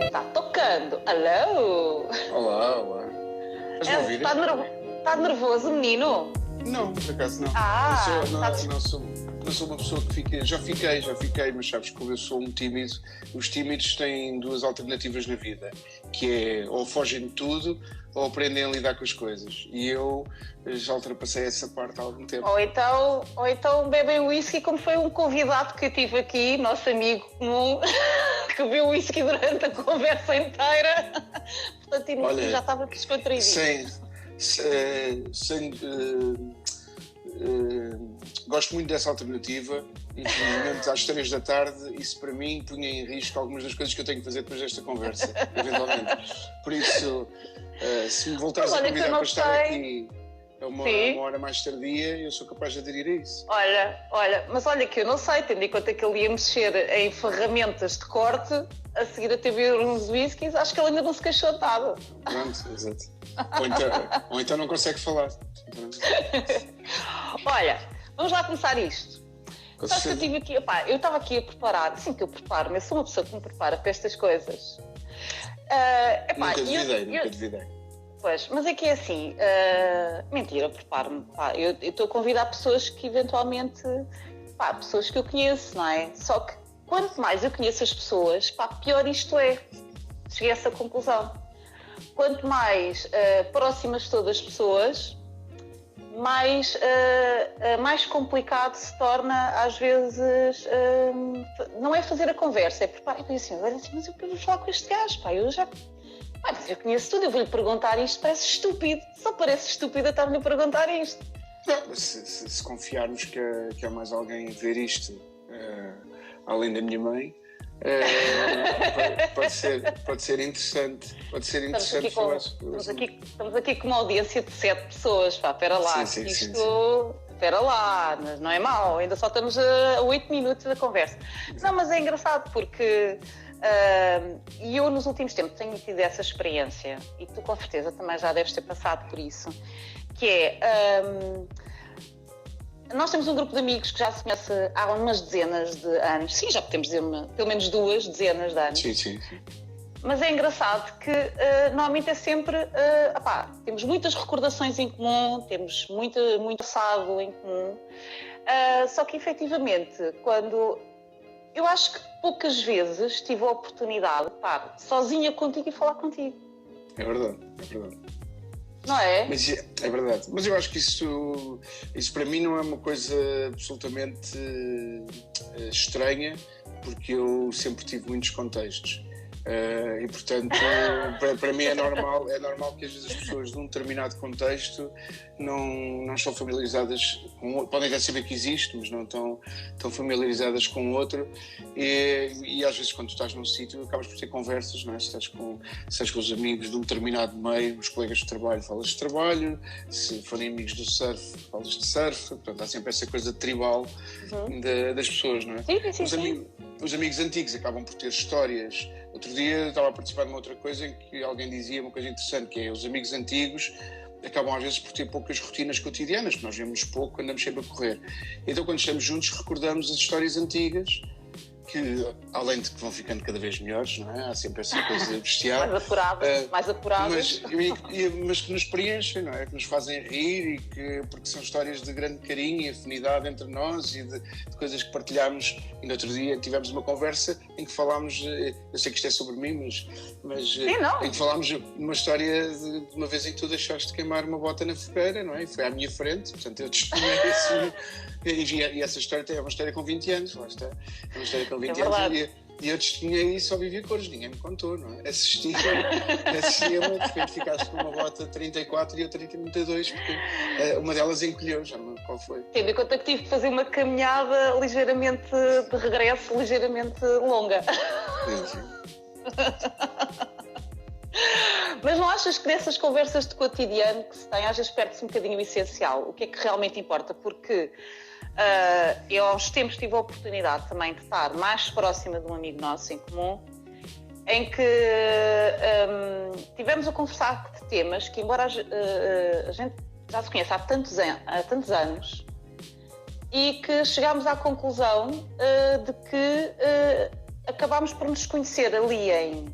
Está tocando. Alô? Olá, olá. Estás-me a ouvir? Está nervoso, menino? Não, por acaso não. Não sou uma pessoa que fica. Já fiquei, mas sabes que como eu sou um tímido, os tímidos têm duas alternativas na vida, que é ou fogem de tudo ou aprendem a lidar com as coisas. E eu já ultrapassei essa parte há algum tempo. Ou então bebem whisky, como foi um convidado que eu tive aqui, nosso amigo comum, que bebeu whisky durante a conversa inteira. Portanto, olha, já estava descontraído. Gosto muito dessa alternativa. Infelizmente, às 3 da tarde, isso para mim punha em risco algumas das coisas que eu tenho que fazer depois desta conversa, eventualmente. Por isso, se me voltares a convidar para estar aqui a uma hora mais tardia, eu sou capaz de aderir a isso. Olha que eu não sei, tendo em conta que ele ia mexer em ferramentas de corte, a seguir a ter beber uns whiskies, acho que ele ainda não se queixou de nada. Pronto, exato. Ou então não consegue falar. Olha, vamos lá começar isto. Sabes que eu estive aqui, eu estava aqui a preparar, assim que eu preparo-me, eu sou uma pessoa que me prepara para estas coisas. Nunca duvidei. Pois, mas é que é assim, mentira, preparo-me. Eu estou a convidar pessoas que eventualmente, pessoas que eu conheço, não é? Só que quanto mais eu conheço as pessoas, pior isto é. Cheguei a essa conclusão. Quanto mais próximas estou das pessoas, mais complicado se torna, às vezes, não é fazer a conversa, é preparar. Eu penso assim, mas eu vou falar com este gajo, mas eu conheço tudo, eu vou-lhe perguntar isto, parece estúpido, só parece estúpido estar-me a perguntar isto. Não, se confiarmos que há mais alguém a ver isto, além da minha mãe, pode ser interessante. Estamos aqui com uma audiência de 7 pessoas, espera lá, sim. Espera lá, não é mau, ainda só estamos a 8 minutos da conversa. Não, mas é engraçado porque e eu nos últimos tempos tenho tido essa experiência, e tu com certeza também já deves ter passado por isso, que é... nós temos um grupo de amigos que já se conhece há umas dezenas de anos. Sim, já podemos dizer pelo menos 2 dezenas de anos. Sim. Mas é engraçado que normalmente é sempre... temos muitas recordações em comum, temos muito passado em comum. Só que, efetivamente, quando... Eu acho que poucas vezes tive a oportunidade de estar sozinha contigo e falar contigo. É verdade. Não é? Mas é verdade. Mas eu acho que isso para mim não é uma coisa absolutamente estranha, porque eu sempre tive muitos contextos. E portanto, para mim é normal que às vezes as pessoas de um determinado contexto não estão familiarizadas com, podem até saber que existe, mas não estão familiarizadas com o outro, e às vezes quando tu estás num sítio acabas por ter conversas, não é? Se estás com os amigos de um determinado meio, os colegas de trabalho, falas de trabalho, se forem amigos do surf, falas de surf, portanto há sempre essa coisa tribal das pessoas, não é? Sim. Os amigos antigos acabam por ter histórias. Outro dia eu estava a participar de uma outra coisa em que alguém dizia uma coisa interessante, que é os amigos antigos acabam às vezes por ter poucas rotinas cotidianas, porque nós vemos pouco, andamos sempre a correr. Então quando estamos juntos recordamos as histórias antigas, que além de que vão ficando cada vez melhores, não é? Há sempre essa coisa bestial. mais apuradas. Mas que nos preenchem, não é? Que nos fazem rir, porque são histórias de grande carinho e afinidade entre nós e de coisas que partilhámos. E no outro dia tivemos uma conversa em que falámos, eu sei que isto é sobre mim, mas em que falámos uma história de uma vez em que tu deixaste de queimar uma bota na fogueira, não é? E foi à minha frente, portanto eu testemunhei isso. E essa história é uma história com 20 anos, lá está. É uma história com 20 anos e eu testemunhei isso ao Vivi Cores, ninguém me contou, não é? Assistia-me, de repente ficaste com uma bota 34 e outra 32, porque uma delas encolheu, já não lembro qual foi. Tendo em conta que tive que fazer uma caminhada ligeiramente de regresso, ligeiramente longa. Sim. Mas não achas que nessas conversas de cotidiano que se tem, às vezes perde-se um bocadinho o essencial? O que é que realmente importa? Porque eu há uns tempos tive a oportunidade também de estar mais próxima de um amigo nosso em comum, em que tivemos a conversar de temas que, embora a gente já se conheça há tantos anos, e que chegámos à conclusão de que acabámos por nos conhecer ali em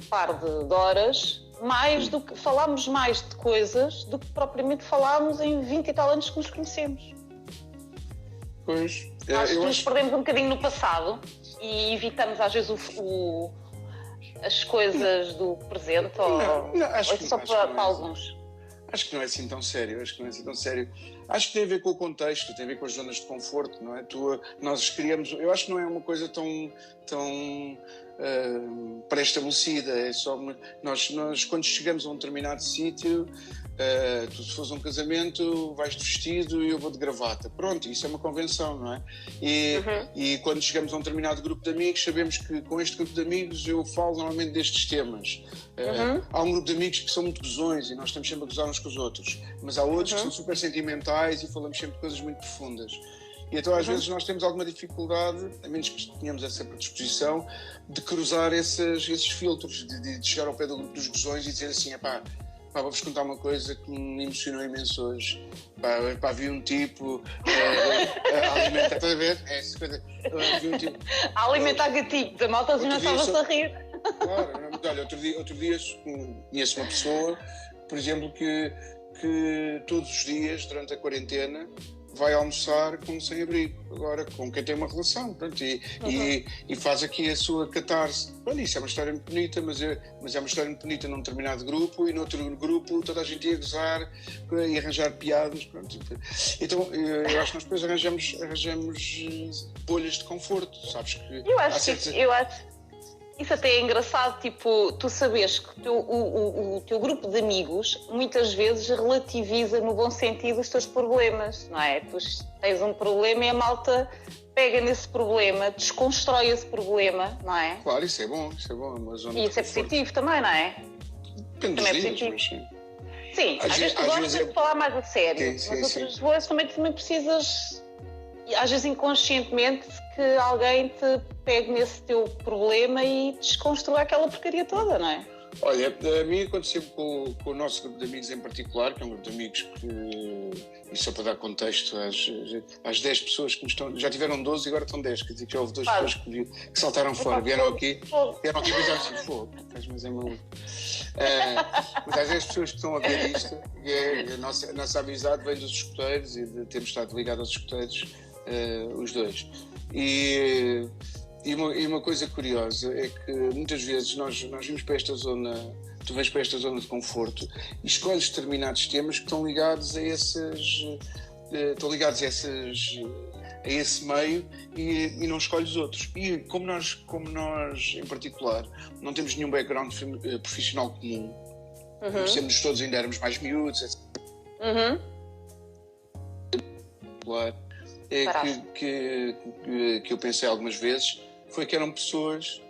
par de horas, mais do que falámos mais de coisas do que propriamente falámos em 20 e tal anos que nos conhecemos. Pois. Acho que nos perdemos um bocadinho no passado e evitamos às vezes as coisas do presente ou só para alguns. Acho que não é assim tão sério, Acho que tem a ver com o contexto, tem a ver com as zonas de conforto, não é? Nós criamos, eu acho que não é uma coisa tão pré-estabelecida, é só nós quando chegamos a um determinado sítio, tu se fores um casamento vais-te vestido e eu vou de gravata, pronto, isso é uma convenção, não é? E quando chegamos a um determinado grupo de amigos, sabemos que com este grupo de amigos eu falo normalmente destes temas. Há um grupo de amigos que são muito gozões e nós estamos sempre a gozar uns com os outros, mas há outros que são super sentimentais e falamos sempre de coisas muito profundas. E então às vezes nós temos alguma dificuldade, a menos que tenhamos essa predisposição, de cruzar esses filtros, de chegar ao pé do grupo dos gozões e dizer assim, vou-vos contar uma coisa que me emocionou imenso hoje. Vi um tipo a alimentar, estás a ver? Essa coisa. Vi um tipo a alimentar gatinhos, a malta não estava-se a rir. Claro, olha, outro dia conheço uma pessoa, por exemplo, que todos os dias, durante a quarentena, vai almoçar com um sem-abrigo, agora com quem tem uma relação, pronto, e faz aqui a sua catarse. Bom, isso é uma história muito bonita, mas é uma história muito bonita num determinado grupo, e noutro grupo toda a gente ia gozar e arranjar piadas, pronto. Então eu acho que nós depois arranjamos bolhas de conforto, sabes que... Eu acho isso até é engraçado, tipo, tu sabes que o teu grupo de amigos muitas vezes relativiza no bom sentido os teus problemas, não é? Tu tens um problema e a malta pega nesse problema, desconstrói esse problema, não é? Claro, isso é bom, uma zona e isso é positivo também, não é? Depende dos dias, mas sim. Sim, às vezes tu gostas de falar mais a sério, mas outras vezes também precisas, às vezes inconscientemente, que alguém te pegue nesse teu problema e desconstrua aquela porcaria toda, não é? Olha, a mim aconteceu com o nosso grupo de amigos em particular, que é um grupo de amigos que, e só para dar contexto às 10 pessoas que já tiveram 12 e agora estão 10, quer dizer que já houve 2 pessoas que saltaram fora, vieram aqui e pensaram assim, fogo, mas é maluco. Mas às 10 pessoas que estão a ver isto, a nossa amizade vem dos escuteiros e de termos estado ligados aos escuteiros, os dois. E uma coisa curiosa é que muitas vezes nós vimos para esta zona, tu vens para esta zona de conforto e escolhes determinados temas que estão ligados a esse meio e não escolhes outros. E como nós em particular não temos nenhum background profissional comum, conhecemos todos, ainda éramos mais miúdos, etc. Que eu pensei algumas vezes foi que eram pessoas...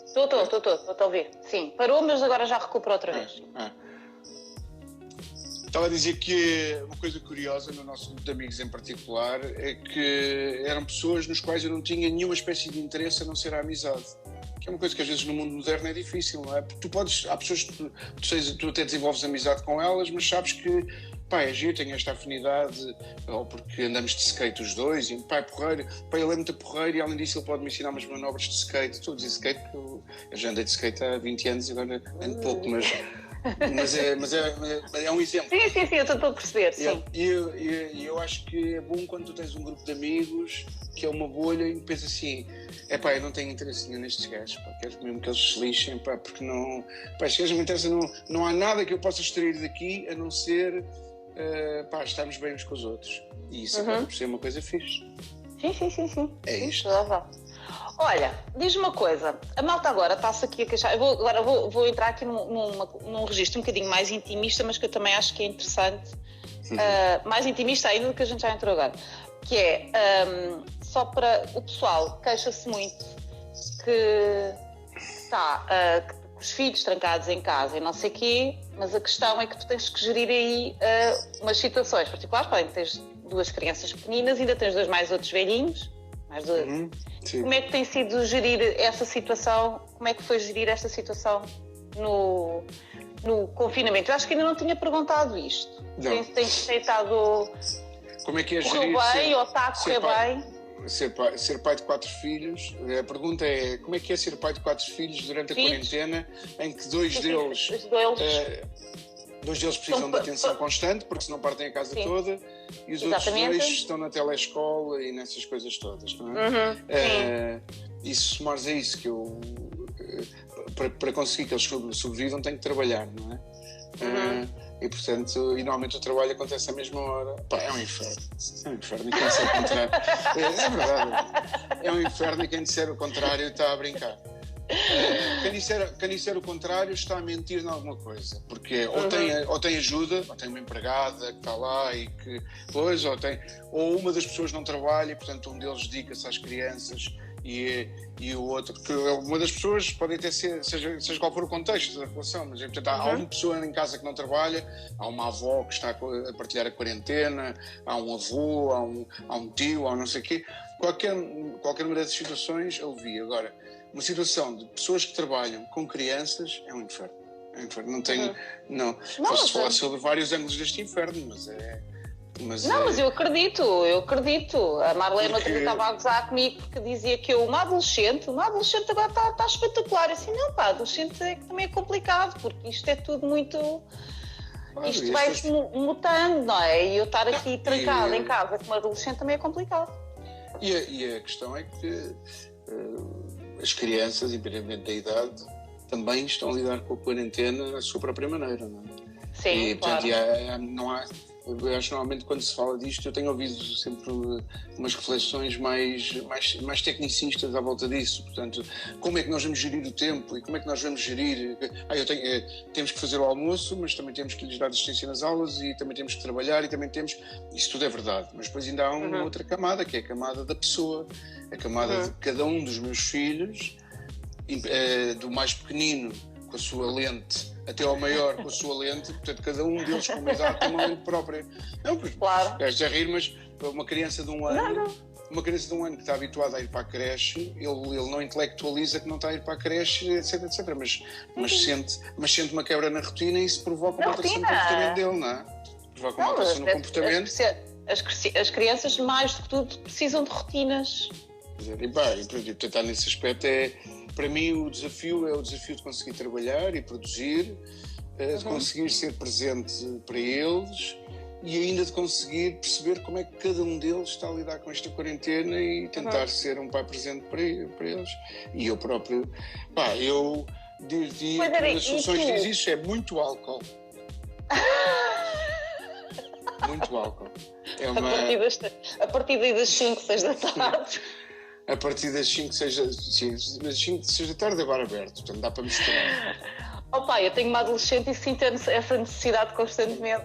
Estou a ouvir. Sim, parou, mas agora já recuperou outra vez. Estava a dizer que uma coisa curiosa no nosso grupo de amigos em particular é que eram pessoas nos quais eu não tinha nenhuma espécie de interesse a não ser a amizade. Que é uma coisa que às vezes no mundo moderno é difícil, não é? Porque há pessoas que tu até desenvolves amizade com elas, mas sabes que é giro, tenho esta afinidade, ou porque andamos de skate os dois, e é porreiro, ele é muito porreiro e além disso ele pode me ensinar umas manobras de skate. Estou a dizer skate porque eu já andei de skate há 20 anos e agora ando pouco, mas é um exemplo. Sim, eu estou a perceber, sim. E eu acho que é bom quando tu tens um grupo de amigos que é uma bolha e pensas assim, eu não tenho interesse nenhum nestes gajos, quero mesmo que eles se lixem, porque não... estes gajos não me interessam, não há nada que eu possa extrair daqui a não ser... estarmos bem uns com os outros. E isso acaba por ser uma coisa fixe. Sim. É isto. Olha, diz-me uma coisa. A malta agora está-se aqui a queixar. Eu vou entrar aqui num registro um bocadinho mais intimista, mas que eu também acho que é interessante. Mais intimista ainda do que a gente já entrou agora. Que é, só para... O pessoal queixa-se muito que está... os filhos trancados em casa e não sei o quê, mas a questão é que tu tens que gerir aí umas situações particulares. Porém, tens 2 crianças pequeninas, ainda tens 2 mais outros velhinhos. Mais 2. Como é que tem sido gerir essa situação? Como é que foi gerir esta situação no confinamento? Eu acho que ainda não tinha perguntado isto. Tem estado Como é que é correu gerir bem ou está a correr bem? Ser pai de 4 filhos. A pergunta é: como é que é ser pai de 4 filhos durante a quarentena, em que dois deles precisam de atenção constante, porque senão partem a casa toda, e os outros 2 estão na telescola e nessas coisas todas, não é? E se somares a isso, que eu, para conseguir que eles sobrevivam, tenho que trabalhar, não é? E portanto, normalmente o trabalho acontece à mesma hora. Pá, é um inferno. É um inferno. E quem disser o contrário. É verdade. É um inferno, e quem disser o contrário está a brincar. Quem disser o contrário está a mentir em alguma coisa. Porque ou tem ajuda, ou tem uma empregada que está lá e que. Pois, ou uma das pessoas não trabalha e portanto um deles dedica-se às crianças. E o outro, que uma das pessoas pode até ser, seja qual for o contexto da relação, mas portanto, há uma pessoa em casa que não trabalha, há uma avó que está a partilhar a quarentena, há um avô, há um tio, há não sei o quê. Qualquer uma dessas situações eu vi. Agora, uma situação de pessoas que trabalham com crianças é um inferno. É um inferno. Não posso falar sobre vários ângulos deste inferno, mas eu acredito. A Marlene outra vez estava a gozar comigo porque dizia que uma adolescente agora está espetacular. Eu assim, não, pá, adolescente é que também é complicado, porque isto é tudo muito. Isto vai-se mutando, não é? E eu estar aqui trancada em casa com uma adolescente também é complicado. E a questão é que as crianças, independentemente da idade, também estão a lidar com a quarentena à sua própria maneira, não é? Sim, e, portanto, claro. Eu acho que normalmente quando se fala disto eu tenho ouvido sempre umas reflexões mais tecnicistas à volta disso. Portanto, como é que nós vamos gerir o tempo e como é que nós vamos gerir... temos que fazer o almoço, mas também temos que lhes dar assistência nas aulas e também temos que trabalhar e também temos... Isso tudo é verdade, mas depois ainda há uma outra camada, que é a camada da pessoa, a camada de cada um dos meus filhos, do mais pequenino com a sua lente até ao maior com a sua lente, portanto cada um deles com uma idade tem uma lente própria. Não, claro. Estás a rir, mas uma criança de um ano, uma criança de um ano que está habituada a ir para a creche, ele não intelectualiza que não está a ir para a creche, etc, mas sente uma quebra na rotina e isso provoca uma alteração no comportamento dele, não é? Provoca uma alteração no comportamento. As crianças, mais do que tudo, precisam de rotinas. E portanto, nesse aspecto para mim o desafio é o desafio de conseguir trabalhar e produzir, de conseguir ser presente para eles e ainda de conseguir perceber como é que cada um deles está a lidar com esta quarentena e tentar ser um pai presente para eles. E eu próprio, eu diria que uma das soluções diz isso é muito álcool. Muito álcool. A partir das 5, 6 da tarde. A partir das 5, 6 da tarde é bar aberto, portanto dá para misturar. Eu tenho uma adolescente e sinto essa necessidade constantemente.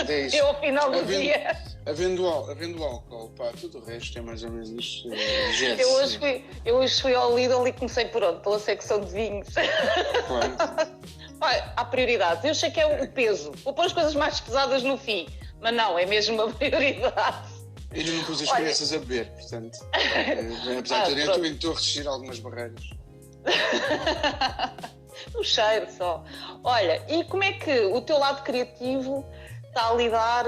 É isso. Eu ao final do dia. Havendo álcool, tudo o resto é mais ou menos isto. Eu hoje fui ao Lidl e comecei pela secção de vinhos. Claro. Há prioridades. Eu sei que é o peso. Vou pôr as coisas mais pesadas no fim, mas não, é mesmo uma prioridade. Ainda não pus as crianças a beber, portanto. Apesar de eu estou a resistir a algumas barreiras. O cheiro só. Olha, e como é que o teu lado criativo está a lidar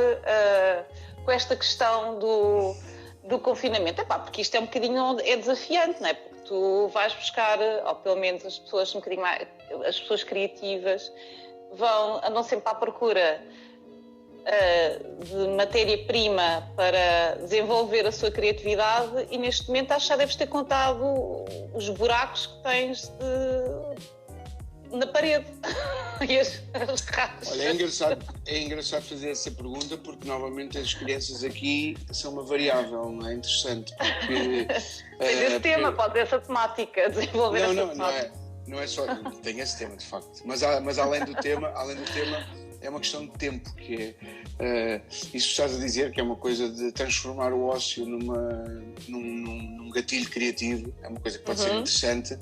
com esta questão do confinamento? Porque isto é um bocadinho desafiante, não é? Porque tu vais buscar, ou pelo menos as pessoas um bocadinho mais, as pessoas criativas andam sempre à procura de matéria-prima para desenvolver a sua criatividade e neste momento acho que já deves ter contado os buracos que tens na parede e as rachas. Olha, é engraçado fazer essa pergunta porque novamente as crianças aqui são uma variável, não é? Interessante porque... Tem esse tema, pode ser essa temática, desenvolver essa temática. Não é só... Tem esse tema, de facto. Mas além do tema é uma questão de tempo, que isso que estás a dizer, que é uma coisa de transformar o ócio num gatilho criativo, é uma coisa que pode ser interessante,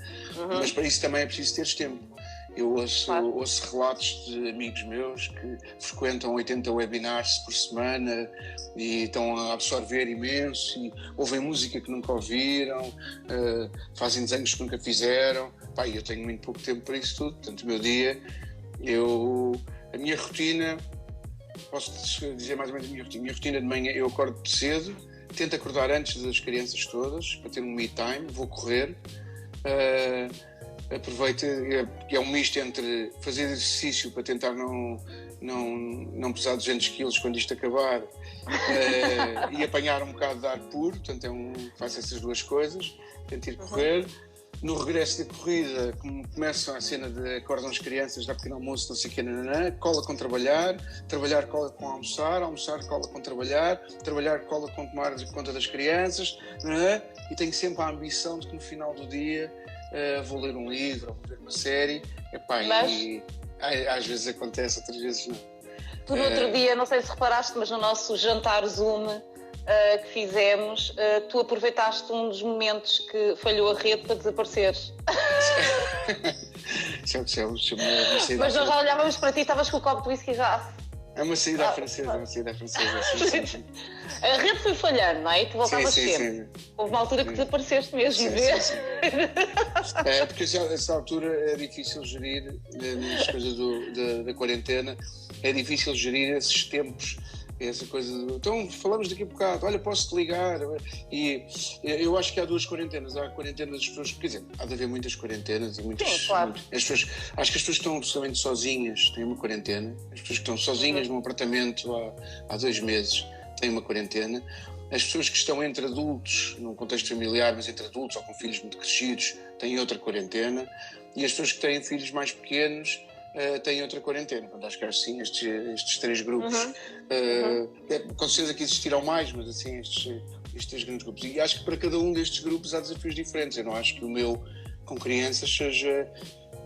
mas para isso também é preciso teres tempo. Eu ouço relatos de amigos meus que frequentam 80 webinars por semana e estão a absorver imenso e ouvem música que nunca ouviram, fazem desenhos que nunca fizeram. Eu tenho muito pouco tempo para isso tudo, portanto o meu dia, a minha rotina posso dizer mais ou menos a minha rotina. A minha rotina de manhã, eu acordo cedo, tento acordar antes das crianças todas, para ter um me time, vou correr, aproveito, é um misto entre fazer exercício para tentar não pesar 200 quilos quando isto acabar, e apanhar um bocado de ar puro, portanto faço essas duas coisas, tento ir correr. No regresso da corrida, começam a cena de acordam as crianças, dá pequeno almoço, não sei o que, cola com trabalhar cola com almoçar cola com trabalhar cola com tomar conta das crianças, e tenho sempre a ambição de que no final do dia vou ler um livro, ou vou ver uma série, e às vezes acontece, outras vezes não. Tu no outro dia, não sei se reparaste, mas no nosso jantar Zoom que fizemos, tu aproveitaste um dos momentos que falhou a rede para desapareceres. Mas nós já olhávamos para ti e estavas com o copo de whisky já. É uma saída à francesa, sim. A rede foi falhando, não é? E tu voltavas sempre. Houve uma altura que desapareceste mesmo, sim. Porque essa altura é difícil gerir, nas coisas da quarentena, é difícil gerir esses tempos. Essa coisa então falamos daqui a bocado, olha, posso-te ligar, e eu acho que há duas quarentenas. Há a quarentena das pessoas, quer dizer, há de haver muitas quarentenas e muitas. Sim, claro. Acho que as pessoas que estão absolutamente sozinhas têm uma quarentena, as pessoas que estão sozinhas num apartamento há 2 meses têm uma quarentena, as pessoas que estão entre adultos, num contexto familiar, mas entre adultos ou com filhos muito crescidos, têm outra quarentena, e as pessoas que têm filhos mais pequenos têm outra quarentena. Portanto, acho que assim estes 3 grupos, com certeza que existirão mais, mas assim estes 3 grandes grupos. E acho que para cada um destes grupos há desafios diferentes. Eu não acho que o meu com crianças seja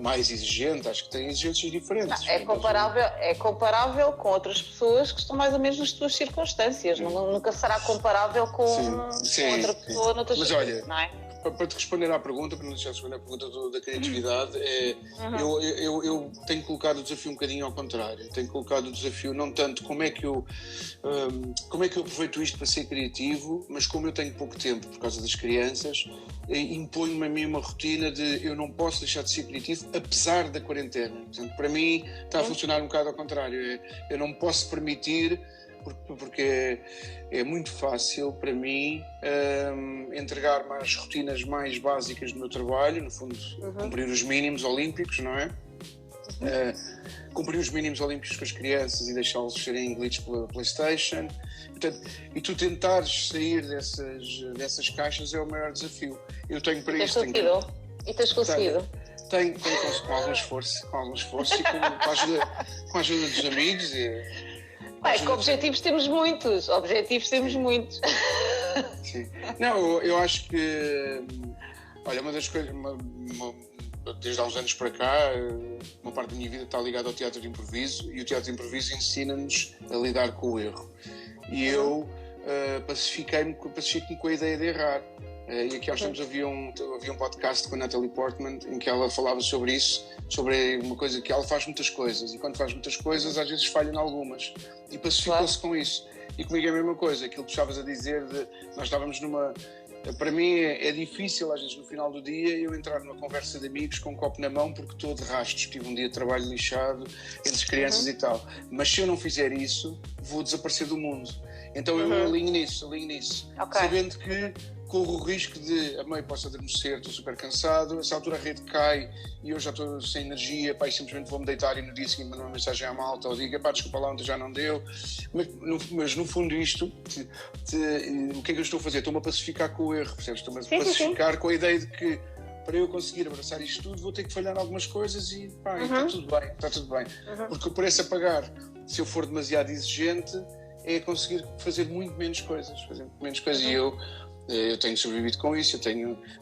mais exigente, acho que tem exigências diferentes. Não, é comparável com outras pessoas que estão mais ou menos nas tuas circunstâncias. Nunca será comparável com outra pessoa noutras circunstâncias, não é? Para te responder à pergunta, para não deixar de responder à pergunta da criatividade, eu tenho colocado o desafio um bocadinho ao contrário. Tenho colocado o desafio não tanto como é que eu aproveito isto para ser criativo, mas como eu tenho pouco tempo por causa das crianças, imponho-me a mim uma rotina de eu não posso deixar de ser criativo apesar da quarentena. Portanto, para mim está a funcionar um bocado ao contrário. Eu não posso permitir, porque é muito fácil para mim entregar-me às rotinas mais básicas do meu trabalho, no fundo, cumprir os mínimos olímpicos, não é? Cumprir os mínimos olímpicos com as crianças e deixá-los serem engolidos pela PlayStation. Portanto, e tu tentares sair dessas caixas é o maior desafio. Eu tenho para isso. Tens conseguido? Tenho com algum esforço e com a ajuda dos amigos. Que objetivos temos muitos. Sim. Não, eu acho que, olha, uma das coisas, desde há uns anos para cá, uma parte da minha vida está ligada ao teatro de improviso, e o teatro de improviso ensina-nos a lidar com o erro. E eu pacifiquei-me com a ideia de errar. E aqui há uns tempos havia um podcast com a Natalie Portman em que ela falava sobre isso, sobre uma coisa que ela faz muitas coisas, e quando faz muitas coisas às vezes falha em algumas, e pacificou-se com isso. E comigo é a mesma coisa, aquilo que estavas a dizer, nós estávamos para mim é difícil às vezes no final do dia eu entrar numa conversa de amigos com um copo na mão porque estou de rastos, tive um dia de trabalho lixado entre as crianças e tal, mas se eu não fizer isso vou desaparecer do mundo. Então eu alinho nisso, sabendo que corro o risco de a meio posso adormecer, estou super cansado, essa altura a rede cai e eu já estou sem energia, e simplesmente vou-me deitar e no dia seguinte mandar uma mensagem à malta ou digo, desculpa lá, ontem já não deu. Mas no fundo isto, o que é que eu estou a fazer? Estou-me a pacificar com o erro, percebes? Estou-me a pacificar com a ideia de que para eu conseguir abraçar isto tudo vou ter que falhar em algumas coisas e está tudo bem. Porque o preço a pagar, se eu for demasiado exigente, é conseguir fazer muito menos coisas. E eu tenho sobrevivido com isso,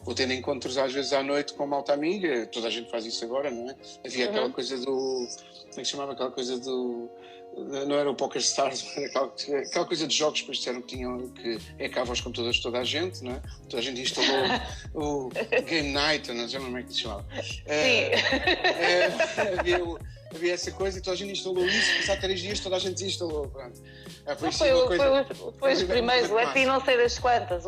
vou tendo encontros às vezes à noite com malta amiga, toda a gente faz isso agora, não é? Havia aquela coisa do, como é que chamava aquela coisa do, não era o Poker Stars, era aquela coisa de jogos que depois disseram que é cá aos computadores de toda a gente, não é? Toda a gente instalou o Game Night, não sei como é que se chamava. Havia essa coisa e toda a gente instalou isso, passar 3 dias toda a gente desinstalou. Foi os primeiros, o EPI não sei das quantas,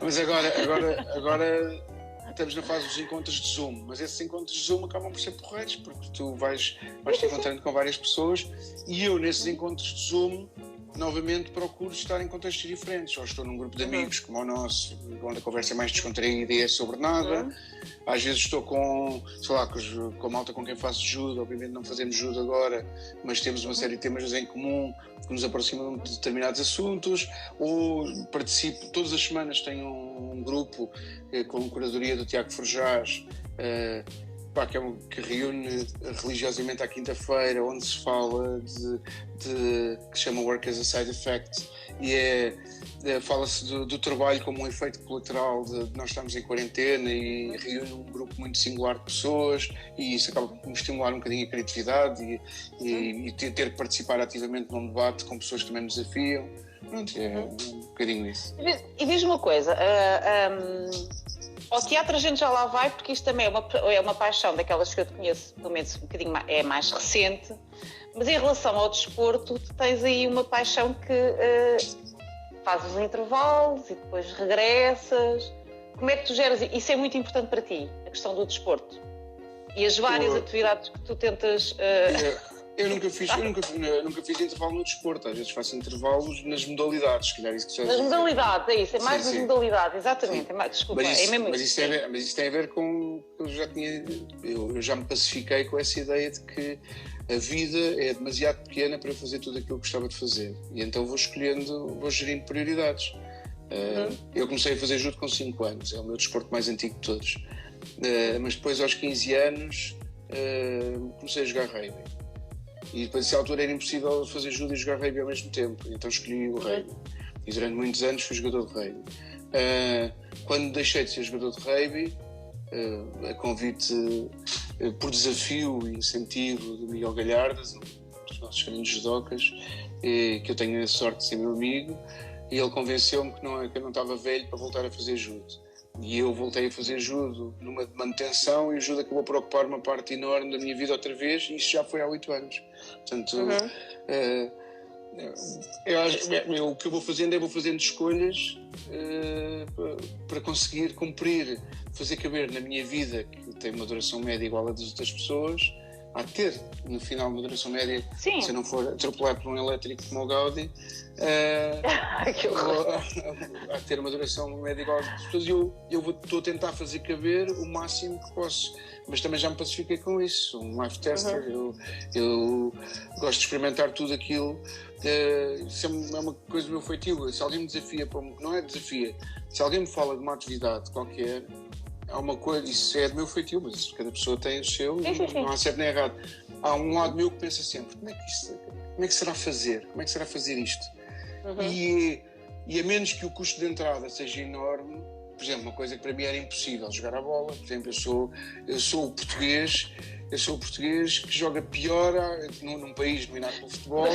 Mas agora estamos na fase dos encontros de Zoom, mas esses encontros de Zoom acabam por ser porreiros, porque tu vais te encontrando com várias pessoas, e eu nesses encontros de Zoom novamente procuro estar em contextos diferentes. Ou estou num grupo de amigos como o nosso, onde a conversa é mais descontraída e é sobre nada. Às vezes estou com, sei lá, com a malta com quem faço judo. Obviamente não fazemos judo agora, mas temos uma série de temas em comum que nos aproximam de determinados assuntos. Ou participo, todas as semanas tenho um grupo com a curadoria do Tiago Forjás, que reúne religiosamente à quinta-feira, onde se fala que se chama Work as a Side Effect, e fala-se do trabalho como um efeito colateral de nós estarmos em quarentena, e reúne um grupo muito singular de pessoas, e isso acaba por estimular um bocadinho a criatividade e ter que participar ativamente num debate com pessoas que também nos desafiam. Pronto, é um bocadinho isso. E diz-me uma coisa, ao teatro a gente já lá vai, porque isto também é uma paixão daquelas que eu te conheço, pelo menos um bocadinho mais recente, mas em relação ao desporto, tu tens aí uma paixão que fazes os intervalos e depois regressas. Como é que tu geras? Isso é muito importante para ti, a questão do desporto e as várias atividades que tu tentas... Eu nunca fiz intervalo no desporto, às vezes faço intervalos nas modalidades, se calhar isso que nas modalidades, é isso, é mais nas modalidades, exatamente. Desculpa, mas isso, é mesmo mas isso tem a ver com... Eu já me pacifiquei com essa ideia de que a vida é demasiado pequena para eu fazer tudo aquilo que gostava de fazer, e então vou gerindo prioridades. Eu comecei a fazer judo com 5 anos, é o meu desporto mais antigo de todos, mas depois aos 15 anos comecei a jogar rugby. E depois, nessa altura, era impossível fazer judo e jogar rugby ao mesmo tempo, então escolhi o rugby. E durante muitos anos fui jogador de rugby. Quando deixei de ser jogador de rugby, a convite por desafio e incentivo do Miguel Galhardas, um dos nossos grandes judocas, que eu tenho a sorte de ser meu amigo, e ele convenceu-me que eu não estava velho para voltar a fazer judo. E eu voltei a fazer judo numa manutenção, e o judo acabou por ocupar uma parte enorme da minha vida outra vez, e isso já foi há 8 anos. Portanto, o que eu vou fazendo é escolhas para conseguir cumprir, fazer caber na minha vida, que tem uma duração média igual à das outras pessoas, a ter no final uma duração média, se eu não for atropelado por um elétrico como o Gaudi, a ter uma duração média igual às pessoas, e eu estou a tentar fazer caber o máximo que posso, mas também já me pacifiquei com isso. Sou um life tester, eu gosto de experimentar tudo aquilo. Isso é uma coisa do meu feitio. Se alguém me desafia, não é desafia, se alguém me fala de uma atividade qualquer, há uma coisa, isso é do meu feitio, mas cada pessoa tem o seu, não há certo nem errado. Há um lado meu que pensa sempre, como é que será fazer? Como é que será fazer isto? E a menos que o custo de entrada seja enorme, por exemplo, uma coisa que para mim era impossível, jogar a bola. Por exemplo, eu sou o português que joga pior num país dominado pelo futebol.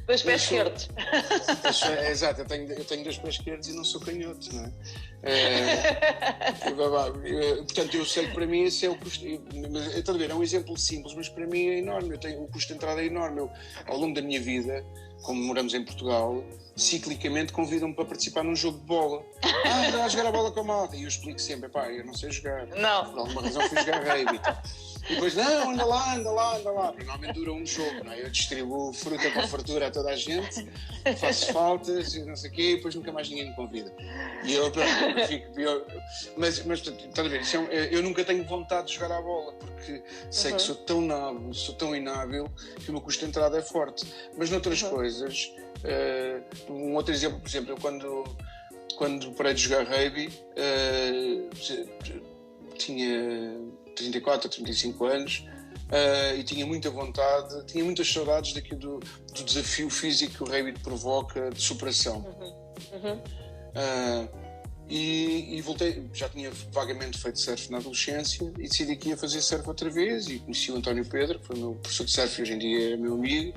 2 pés esquerdos. Exato, eu tenho 2 pés esquerdos e não sou canhoto, não é? Portanto, eu sei que para mim esse é o custo. Estás a ver, é um exemplo simples, mas para mim é enorme. O custo de entrada é enorme. Ao longo da minha vida, como moramos em Portugal, ciclicamente convidam-me para participar num jogo de bola. Anda a jogar a bola com a malta. E eu explico sempre, eu não sei jogar. Não. Por alguma razão fui jogar rugby e tal. E depois, não, anda lá. Normalmente dura um jogo, não é? Eu distribuo fruta com fartura a toda a gente, faço faltas e não sei o quê, e depois nunca mais ninguém me convida. E eu fico pior. Mas estás a ver, eu nunca tenho vontade de jogar à bola, porque sei que sou tão inábil, que o meu custo de entrada é forte. Mas noutras coisas, um outro exemplo, por exemplo, eu quando parei de jogar rugby, tinha 34 ou 35 anos, e tinha muita vontade, tinha muitas saudades do desafio físico que o rugby provoca, de superação. E voltei, já tinha vagamente feito surf na adolescência, e decidi que ia fazer surf outra vez, e conheci o António Pedro, que foi o meu professor de surf e hoje em dia é meu amigo,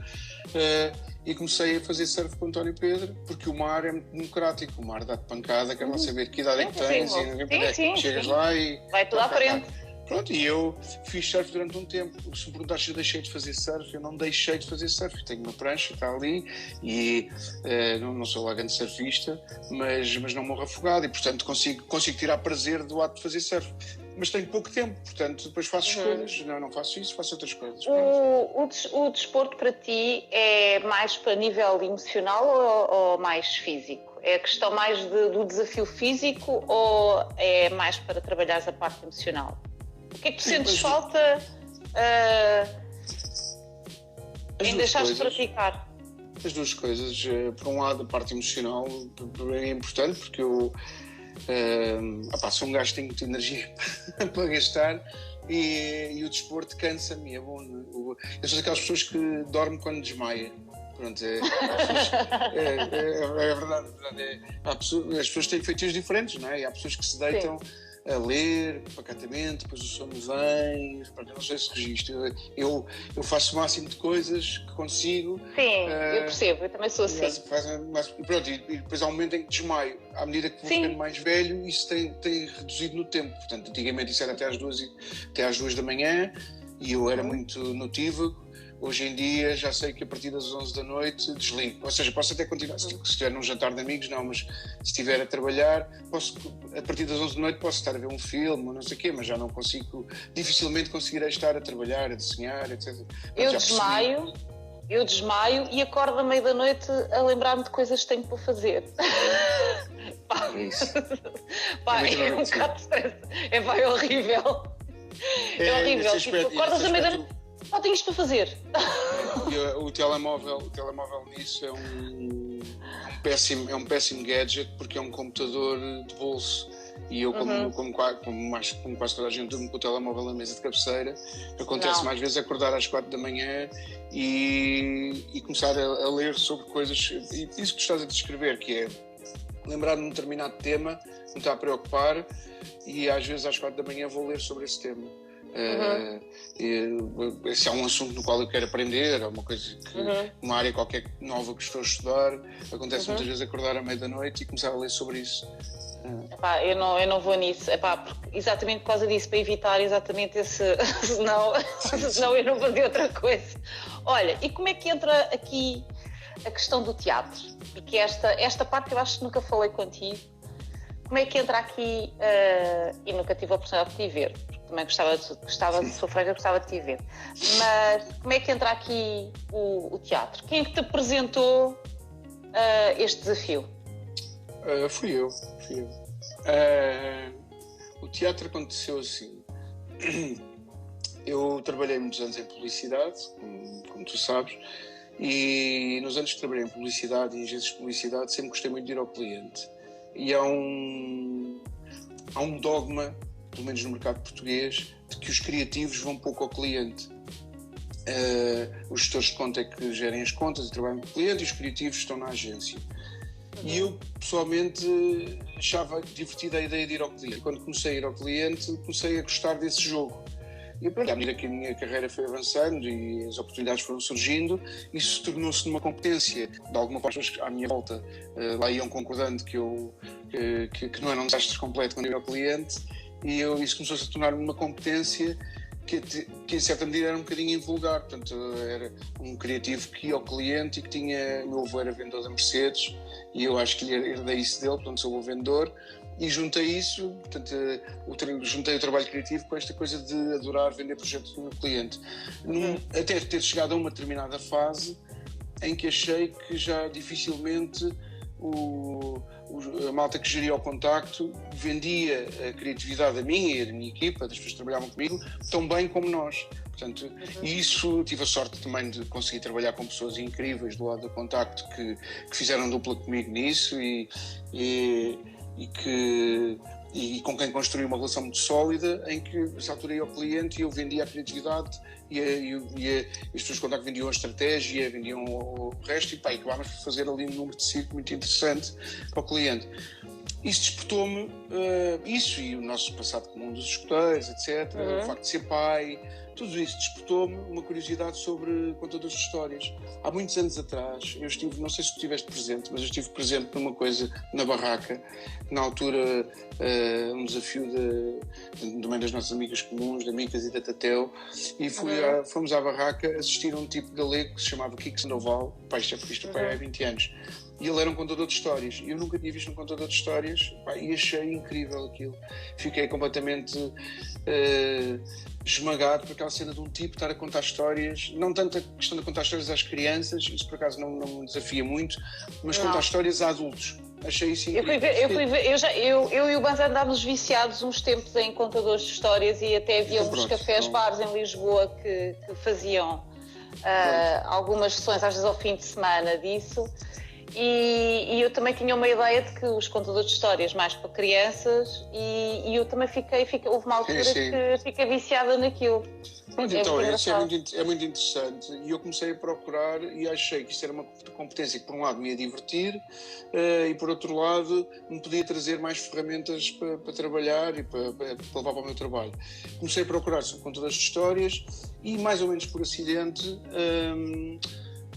e comecei a fazer surf com o António Pedro, porque o mar é muito democrático, o mar dá-te pancada, quer lá saber que idade é que tens, e chegas lá e... vai tudo à frente. Pronto, e eu fiz surf durante um tempo. Se me perguntaste se eu deixei de fazer surf, eu não deixei de fazer surf. Tenho uma prancha, está ali, e não sou lá grande surfista, mas não morro afogado, e portanto consigo tirar prazer do ato de fazer surf. Mas tenho pouco tempo, portanto depois faço escolhas. Não faço isso, faço outras coisas. O desporto para ti é mais para nível emocional ou mais físico? É a questão mais do desafio físico ou é mais para trabalhares a parte emocional? O que é que tu sentes falta em deixar de praticar? As duas coisas. Por um lado, a parte emocional é importante, porque eu sou um gajo que tem muita energia para gastar, e o desporto cansa-me. É bom. Eu sou daquelas pessoas que dormem quando desmaia. Pronto, é verdade. As pessoas têm feitios diferentes, não é? E há pessoas que se deitam a ler pacatamente, depois o sono vem. Eu não sei se registro. Eu faço o máximo de coisas que consigo. Sim, eu percebo, eu também sou assim. E depois há um momento em que desmaio. À medida que vou ficando mais velho, isso tem reduzido no tempo. Portanto, antigamente isso era até às 2 da manhã, e eu era muito notívago. Hoje em dia já sei que a partir das 11 da noite desligo. Ou seja, posso até continuar, se estiver num jantar de amigos, não, mas se estiver a trabalhar, a partir das 11 da noite posso estar a ver um filme, ou não sei o quê, mas já não consigo, dificilmente conseguirei estar a trabalhar, a desenhar, etc. Eu desmaio e acordo à meia da noite a lembrar-me de coisas que tenho para fazer. É isso. É um bocado de stress. É horrível. É horrível. Tipo, acordas à meia da noite. Não tenho isto para fazer. O telemóvel nisso é um péssimo gadget, porque é um computador de bolso. E eu, como quase toda a gente, durmo com o telemóvel na mesa de cabeceira. Acontece mais vezes acordar às 4 da manhã e começar a ler sobre coisas. Isso que tu estás a descrever, que é lembrar-me de um determinado tema, me está a preocupar, e às vezes às 4 da manhã vou ler sobre esse tema. Se há um assunto no qual eu quero aprender, ou uma coisa uma área qualquer nova que estou a estudar, acontece muitas vezes acordar à meia da noite e começar a ler sobre isso. Eu não vou nisso, porque exatamente por causa disso, para evitar exatamente esse senão eu não fazia outra coisa. Olha, e como é que entra aqui a questão do teatro? Porque esta parte eu acho que nunca falei contigo. Como é que entra aqui, e nunca tive a oportunidade de te ver, porque também gostava de sua franca, gostava de te ver, mas como é que entra aqui o teatro? Quem é que te apresentou este desafio? Fui eu. O teatro aconteceu assim. Eu trabalhei muitos anos em publicidade, como tu sabes, e nos anos que trabalhei em publicidade e em agências de publicidade sempre gostei muito de ir ao cliente. E há um dogma, pelo menos no mercado português, de que os criativos vão pouco ao cliente. Os gestores de conta é que gerem as contas e trabalham com o cliente, e os criativos estão na agência. E eu, pessoalmente, achava divertida a ideia de ir ao cliente. Quando comecei a ir ao cliente, comecei a gostar desse jogo. E à medida que a minha carreira foi avançando e as oportunidades foram surgindo, isso tornou-se numa competência. De alguma forma, as pessoas à minha volta lá iam concordando que não era um desastre completo quando eu ia ao cliente, e isso começou-se a tornar uma competência que em certa medida era um bocadinho invulgar. Portanto, era um criativo que ia ao cliente e que tinha... O meu avô era vendedor da Mercedes e eu acho que lhe herdei isso dele, portanto sou o vendedor. E juntei isso, portanto, juntei o trabalho criativo com esta coisa de adorar vender projetos no cliente. Até ter chegado a uma determinada fase em que achei que já dificilmente a malta que geria o contacto vendia a criatividade a mim e a minha equipa, das pessoas que trabalhavam comigo, tão bem como nós. Portanto, e isso, tive a sorte também de conseguir trabalhar com pessoas incríveis do lado do contacto que fizeram dupla comigo nisso e com quem construí uma relação muito sólida, em que nessa altura ia ao cliente e eu vendia a criatividade e as pessoas de contacto vendiam a estratégia, vendiam o resto, e acabámos por fazer ali um número de ciclo muito interessante para o cliente. Isso despertou-me, isso e o nosso passado comum dos escuteiros, etc., o facto de ser pai, tudo isso despertou-me uma curiosidade sobre contadores de histórias. Há muitos anos atrás, eu estive, não sei se tu estiveste presente, mas eu estive presente numa coisa na Barraca, na altura um desafio de uma das nossas amigas comuns, da Micas e da Tateu, e fomos à Barraca assistir a um tipo galego que se chamava Kiko Sandoval, pai, já foi isto há 20 anos. E ele era um contador de histórias. Eu nunca tinha visto um contador de histórias, pá, e achei incrível aquilo. Fiquei completamente esmagado por aquela cena de um tipo estar a contar histórias, não tanto a questão de contar histórias às crianças, isso por acaso não me desafia muito, mas contar histórias a adultos. Achei isso incrível. Eu e o Banza andámos viciados uns tempos em contadores de histórias e até havia uns cafés, bares em Lisboa que faziam algumas sessões, às vezes ao fim de semana disso. E eu também tinha uma ideia de que os contadores de histórias mais para crianças e eu também houve uma altura que fiquei viciada naquilo. Pronto, então isso é muito interessante e eu comecei a procurar e achei que isto era uma competência que por um lado me ia divertir e por outro lado me podia trazer mais ferramentas para trabalhar e para levar para o meu trabalho. Comecei a procurar sobre contadores de histórias e mais ou menos por acidente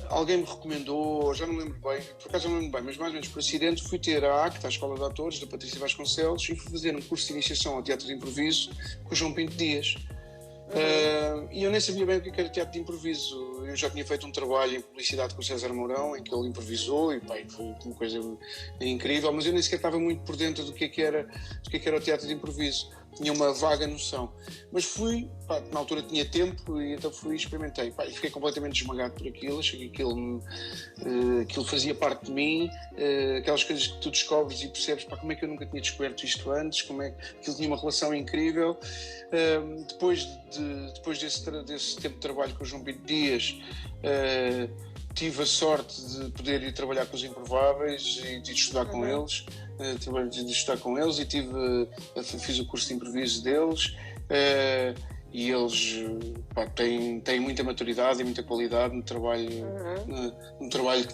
alguém me recomendou, já não me lembro bem, por acaso não me lembro bem, mas mais ou menos por acidente fui ter a ACT, a Escola de Atores, da Patrícia Vasconcelos, e fui fazer um curso de iniciação ao teatro de improviso com o João Pinto Dias. E eu nem sabia bem o que era teatro de improviso. Eu já tinha feito um trabalho em publicidade com o César Mourão, em que ele improvisou, e pá, foi uma coisa incrível, mas eu nem sequer estava muito por dentro do que era o teatro de improviso. Tinha uma vaga noção. Mas fui, pá, na altura tinha tempo, e então fui e experimentei. Pá, e fiquei completamente esmagado por aquilo, achei que aquilo fazia parte de mim, aquelas coisas que tu descobres e percebes, pá, como é que eu nunca tinha descoberto isto antes, como é que aquilo tinha uma relação incrível. Depois desse tempo de trabalho com o João Pinto Dias, tive a sorte de poder ir trabalhar com os Improváveis e de estudar com eles, e fiz o curso de improviso deles, e eles, pá, têm muita maturidade e muita qualidade no trabalho, no trabalho que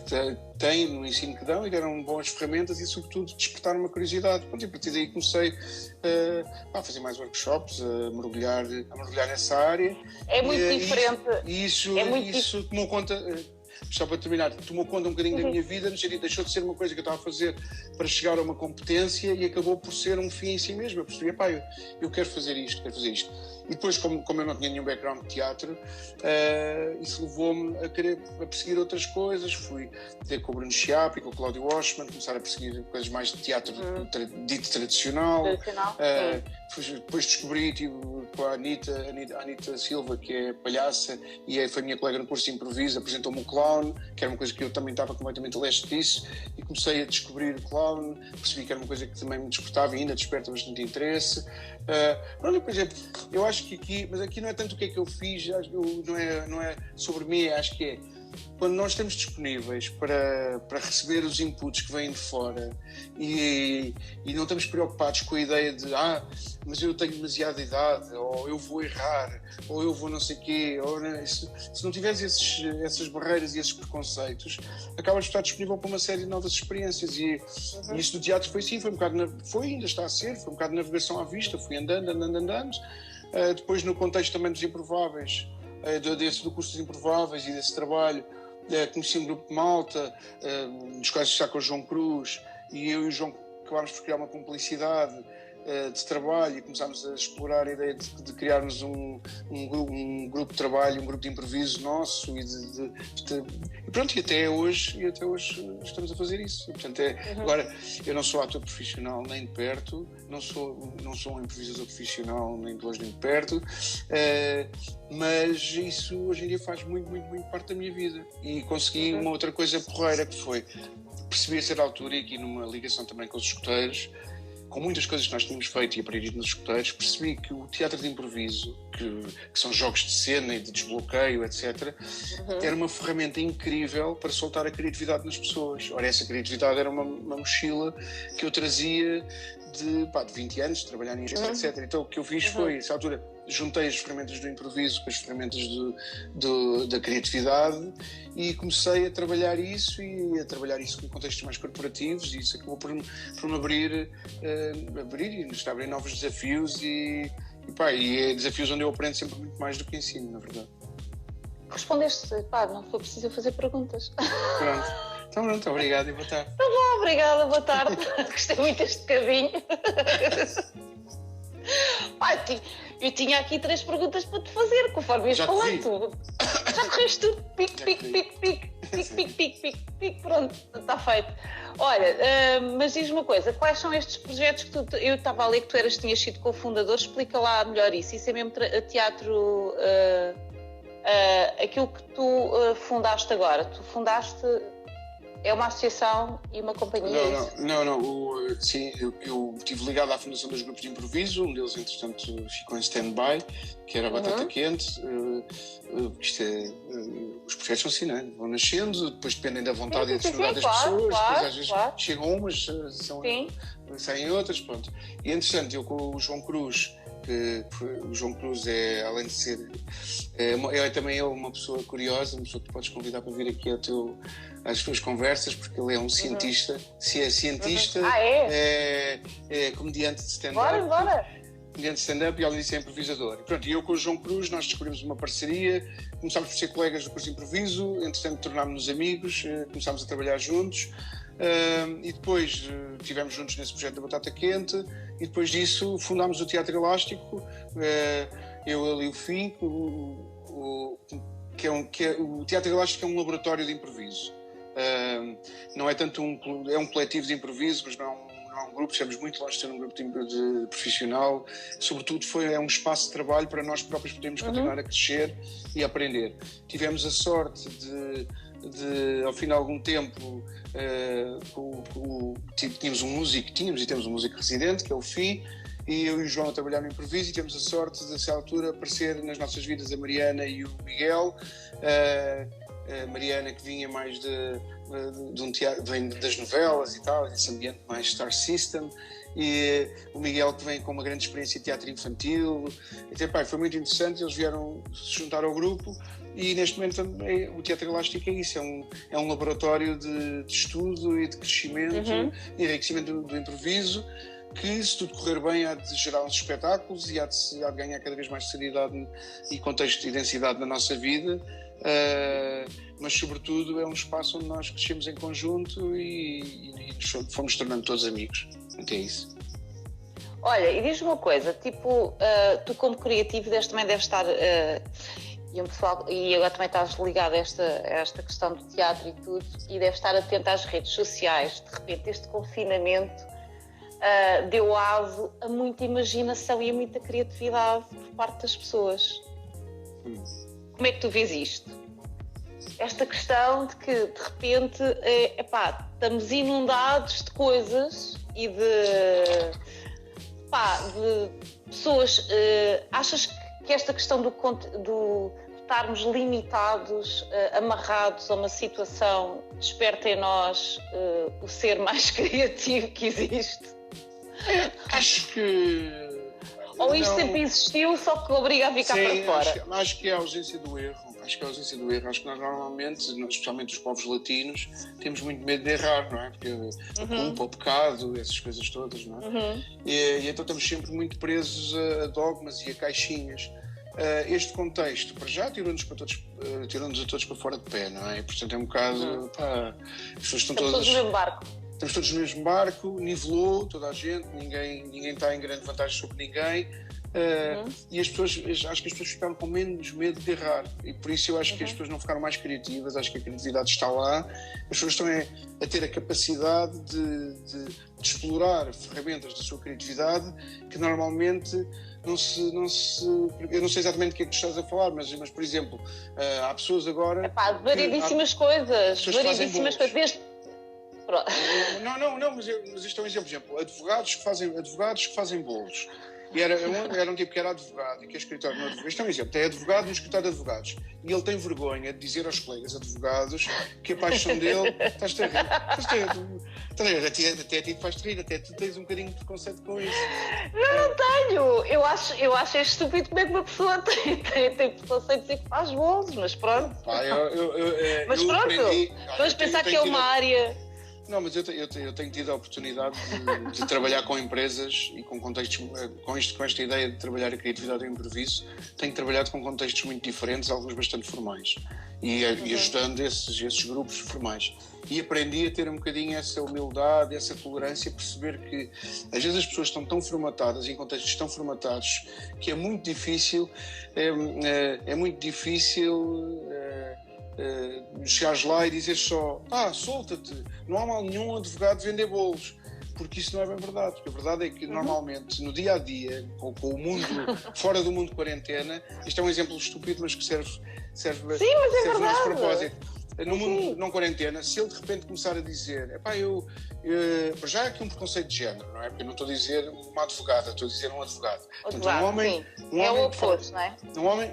têm, no ensino que dão, e deram boas ferramentas e sobretudo despertaram uma curiosidade. Pronto, e a partir daí comecei a fazer mais workshops, a mergulhar nessa área. É muito diferente. E isso tomou conta... Só para terminar, tomou conta um bocadinho da minha vida, deixou de ser uma coisa que eu estava a fazer para chegar a uma competência e acabou por ser um fim em si mesmo. Eu percebi, pá, eu quero fazer isto. E depois, como eu não tinha nenhum background de teatro, isso levou-me a perseguir outras coisas. Fui ter com o Bruno Chiappe e com o Cláudio Washman, começar a perseguir coisas mais de teatro dito tradicional. Depois descobri, com a Anitta Silva, que é palhaça, e foi a minha colega no curso de improviso, apresentou-me o clown, que era uma coisa que eu também estava completamente a leste disso, e comecei a descobrir o clown, percebi que era uma coisa que também me despertava e ainda desperta bastante interesse. Por exemplo, eu acho que aqui não é tanto o que é que eu fiz, não é sobre mim, acho que é quando nós estamos disponíveis para receber os inputs que vêm de fora e não estamos preocupados com a ideia de mas eu tenho demasiada idade, ou eu vou errar, ou eu vou não sei quê, se não tiveres essas barreiras e esses preconceitos, acabas de estar disponível para uma série de novas experiências e isso do teatro foi assim, ainda está a ser, foi um bocado de navegação à vista, fui andando. Depois no contexto também dos Improváveis, do curso dos Improváveis e desse trabalho, conheci um grupo de malta, dos quais está com o João Cruz, e eu e o João acabámos por criar uma cumplicidade de trabalho e começámos a explorar a ideia de criarmos um grupo de trabalho, um grupo de improviso nosso e pronto, e até hoje estamos a fazer isso. Portanto, agora, eu não sou ator profissional nem de perto, não sou um improvisador profissional nem de longe nem de perto, mas isso hoje em dia faz muito parte da minha vida. E consegui uma outra coisa porreira, que foi perceber a certa altura, e aqui numa ligação também com os escuteiros, com muitas coisas que nós tínhamos feito e aprendido nos escuteiros, percebi que o teatro de improviso, que são jogos de cena e de desbloqueio, etc., era uma ferramenta incrível para soltar a criatividade nas pessoas. Ora, essa criatividade era uma mochila que eu trazia de 20 anos, de trabalhar nisso, etc. Então o que eu fiz foi, nessa altura, juntei as ferramentas do improviso com as ferramentas da criatividade e comecei a trabalhar isso em contextos mais corporativos, e isso acabou por me abrir e nos está a abrir novos desafios e E é desafios onde eu aprendo sempre muito mais do que ensino, na verdade. Respondeste, não foi preciso fazer perguntas. Pronto. Então, pronto, obrigado e boa tarde. Tá bom, obrigada, boa tarde. Gostei muito deste bocadinho. Eu tinha aqui 3 perguntas para te fazer, conforme ias falando. Já correste tudo. Pique, pronto, está feito. Olha, mas diz-me uma coisa, quais são estes projetos que eu estava a ler que tinhas sido cofundador, explica lá melhor isso. Isso é mesmo teatro, aquilo que tu fundaste agora. Tu fundaste... É uma associação e uma companhia? Não. Sim, eu estive ligado à fundação dos grupos de improviso, um deles, entretanto, ficou em stand-by, que era a Batata Quente. Os projetos são assim, não é? Vão nascendo, depois dependem da vontade e da disponibilidade das pessoas, depois às vezes chegam umas, saem outras, pronto. E, entretanto, eu com o João Cruz, o João Cruz é, além de ser, também é uma pessoa curiosa, uma pessoa que tu podes convidar para vir aqui às tuas conversas, porque ele é um cientista, se é cientista, é comediante de stand-up. Bora. Comediante de stand-up e além disso é improvisador. Pronto, e eu com o João Cruz nós descobrimos uma parceria, começámos por ser colegas do curso de improviso, entretanto tornámos-nos amigos, começámos a trabalhar juntos. E depois estivemos juntos nesse projeto da Batata Quente e depois disso fundámos o Teatro Elástico, eu e o Fim, o Teatro Elástico é um laboratório de improviso. Não é tanto é um coletivo de improviso, mas não é um grupo, estamos muito longe de ser um grupo de profissional. Sobretudo é um espaço de trabalho para nós próprios podermos continuar a crescer e a aprender. Tivemos a sorte de ao fim de algum tempo tínhamos e temos um músico residente, que é o Fim, e eu e o João a trabalhar no improviso, e temos a sorte de, nessa altura, aparecer nas nossas vidas a Mariana e o Miguel. A Mariana, que vinha mais de um teatro, vem das novelas e tal, esse ambiente mais Star System, e o Miguel, que vem com uma grande experiência de teatro infantil. Então, foi muito interessante, eles vieram se juntar ao grupo, e neste momento o Teatro Elástico é isso, é um laboratório de estudo e de crescimento e enriquecimento do improviso, que, se tudo correr bem, há de gerar uns espetáculos e há de ganhar cada vez mais seriedade e contexto e densidade na nossa vida, mas sobretudo é um espaço onde nós crescemos em conjunto e fomos tornando todos amigos. Então é isso. Olha, e diz-me uma coisa, tu como criativo também deves estar, e agora também estás ligado a esta questão do teatro e tudo, e deves estar atento às redes sociais. De repente este confinamento deu aso a muita imaginação e a muita criatividade por parte das pessoas. Como é que tu vês isto? Esta questão de que, de repente, estamos inundados de coisas e de pessoas. Achas que esta questão do estarmos limitados, amarrados a uma situação, desperta em nós o ser mais criativo que existe? Acho que... Ou isto sempre existiu, só que obriga a ficar para fora? Acho que é a ausência do erro. Acho que nós normalmente, especialmente os povos latinos, temos muito medo de errar, não é? Porque a culpa, o pecado, essas coisas todas, não é? E então estamos sempre muito presos a dogmas e a caixinhas. Este contexto, para já, tirou-nos a todos para fora de pé, não é? E, portanto, é um bocado... as pessoas estão todas... Estamos todos no mesmo barco. Estamos todos no mesmo barco, nivelou toda a gente, ninguém está em grande vantagem sobre ninguém. E acho que as pessoas ficaram com menos medo de errar, e por isso eu acho que as pessoas não ficaram mais criativas. Acho que a criatividade está lá, as pessoas estão a ter a capacidade de explorar ferramentas da sua criatividade que normalmente não se eu não sei exatamente o que é que tu estás a falar, mas por exemplo, há pessoas agora variedíssimas coisas, Não, mas isto é um exemplo. Advogados que fazem bolos. E era um tipo que era advogado e que é escritório no advogado. Isto é um exemplo. Tem advogado no escritório de advogados. E ele tem vergonha de dizer aos colegas advogados que a paixão dele... Estás a rir. Até a ti te faz rir. Até tu tens um bocadinho de preconceito com isso. Não tenho. Eu acho estúpido como é que uma pessoa tem preconceito de dizer que faz bolos, mas pronto. Mas pronto. Vamos pensar que é uma área... Não, mas eu tenho tido a oportunidade de trabalhar com empresas e com contextos, com esta ideia de trabalhar a criatividade e o improviso, tenho trabalhado com contextos muito diferentes, alguns bastante formais, e ajudando esses grupos formais. E aprendi a ter um bocadinho essa humildade, essa tolerância, perceber que às vezes as pessoas estão tão formatadas, em contextos tão formatados, que é muito difícil, chegares lá e dizeres só solta-te, não há mal nenhum advogado vender bolos, porque isso não é bem verdade, porque a verdade é que normalmente no dia a dia, com o mundo fora do mundo de quarentena, isto é um exemplo estúpido, mas que serve Sim, mas é serve verdade. nesse propósito. No mundo não quarentena, se ele de repente começar a dizer já é aqui um preconceito de género, não é? Porque eu não estou a dizer uma advogada, estou a dizer um advogado. Portanto, um homem é o oposto, não é?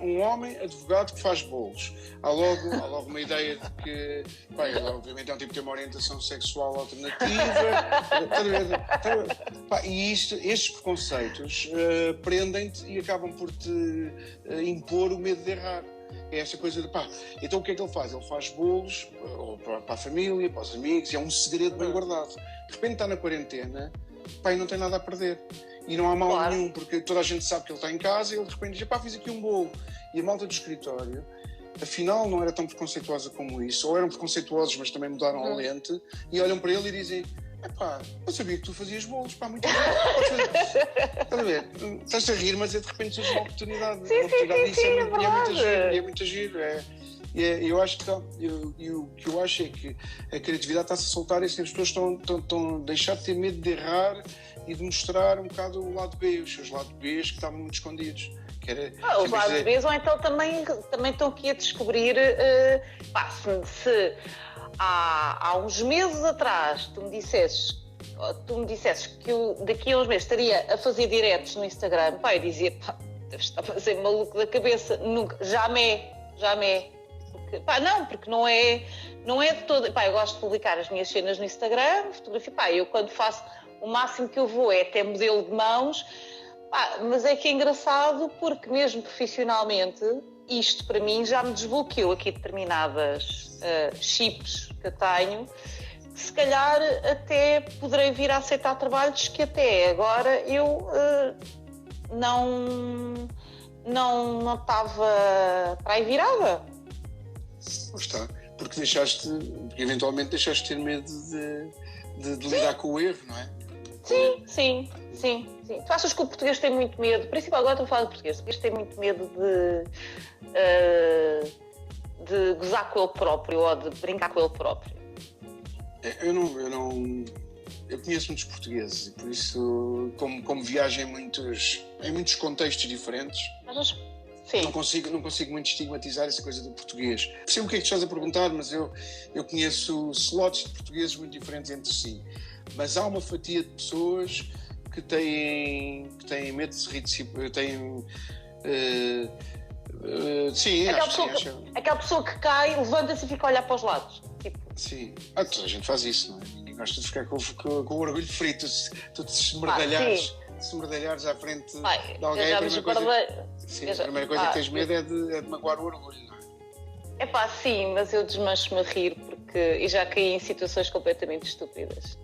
Um homem advogado que faz bolos. Há logo uma ideia de que, ele obviamente é um tipo que tem uma orientação sexual alternativa. E estes preconceitos prendem-te e acabam por te impor o medo de errar. É essa coisa de então o que é que ele faz? Ele faz bolos para a família, para os amigos, e é um segredo bem guardado. De repente está na quarentena, e não tem nada a perder. E não há mal nenhum, porque toda a gente sabe que ele está em casa e ele de repente diz, fiz aqui um bolo. E a malta do escritório, afinal, não era tão preconceituosa como isso, ou eram preconceituosos, mas também mudaram a lente, e olham para ele e dizem, eu sabia que tu fazias bolos, muito bem. Estás a ver? Estás a rir, mas de repente surge uma oportunidade. Sim, É muito giro. Eu acho que o que eu acho é que a criatividade está-se a soltar e as pessoas estão a deixar de ter medo de errar e de mostrar um bocado o lado B, os seus lados B que estavam muito escondidos. Os lados B, ou então também estão aqui a descobrir se há uns meses atrás tu me dissesses que eu daqui a uns meses estaria a fazer diretos no Instagram, eu dizia, deves estar a fazer maluco da cabeça, nunca, jamais. Porque não é de todo. Eu gosto de publicar as minhas cenas no Instagram, fotografia, eu quando faço, o máximo que eu vou é até modelo de mãos, mas é que é engraçado porque mesmo profissionalmente, isto para mim já me desbloqueou aqui determinadas chips que eu tenho, que se calhar até poderei vir a aceitar trabalhos que até agora eu não estava para aí virada. Está, porque eventualmente deixaste de ter medo de lidar com o erro, não é? Sim. Tu achas que o português tem muito medo, principalmente agora estou a falar de português, o português tem muito medo de gozar com ele próprio ou de brincar com ele próprio? Eu conheço muitos portugueses e por isso, como viajo em muitos contextos diferentes, não consigo muito estigmatizar essa coisa do português. Percebo o que é que estás a perguntar, mas eu conheço slots de portugueses muito diferentes entre si. Mas há uma fatia de pessoas que têm medo de se rir, aquela pessoa que cai, levanta-se e fica a olhar para os lados. Sim, toda a gente faz isso, não é? Ninguém gosta de ficar com o orgulho frito, tu te esmerdalhares à frente de alguém. A primeira coisa que tens medo é de magoar o orgulho, não é? Sim, mas eu desmancho-me a rir e já caí em situações completamente estúpidas.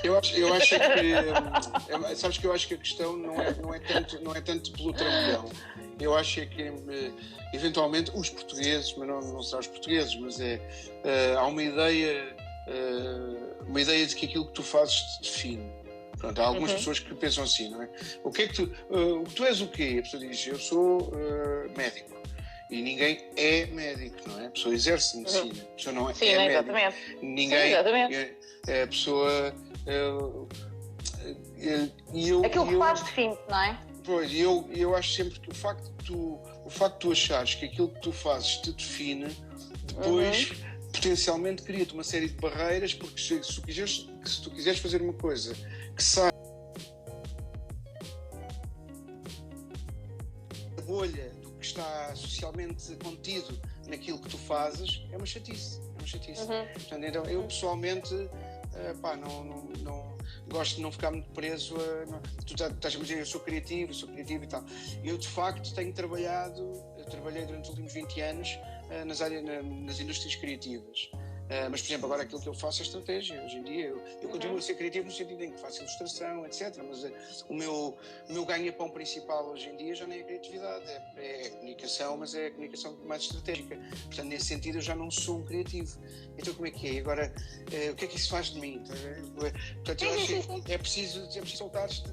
Eu acho que sabes que eu acho que a questão não é tanto pelo trambolhão. Eu acho que eventualmente os portugueses, mas não só os portugueses, mas há uma ideia de que aquilo que tu fazes te define. Pronto, há algumas pessoas que pensam assim, não é? O que é que tu és o quê? A pessoa diz, eu sou médico. E ninguém é médico, não é? A pessoa exerce medicina, a pessoa não é médico. Exatamente. Ninguém é a pessoa. Aquilo que faz define, não é? Pois, eu acho sempre que o facto de tu achares que aquilo que tu fazes te define, depois potencialmente cria-te uma série de barreiras, porque se tu quiseres fazer uma coisa que sai da bolha do que está socialmente contido naquilo que tu fazes, é uma chatice. Portanto, então, eu pessoalmente não gosto de não ficar muito preso tu estás a dizer, eu sou criativo e tal. Eu de facto trabalhei durante os últimos 20 anos nas indústrias criativas. Mas, por exemplo, agora aquilo que eu faço é estratégia. Hoje em dia eu continuo a ser criativo no sentido em que faço ilustração, etc. Mas o meu ganha-pão principal hoje em dia já nem é criatividade, é comunicação, mas é a comunicação mais estratégica. Portanto, nesse sentido eu já não sou um criativo. Então como é que é? Agora, o que é que isso faz de mim? Portanto, eu acho que é preciso soltar-te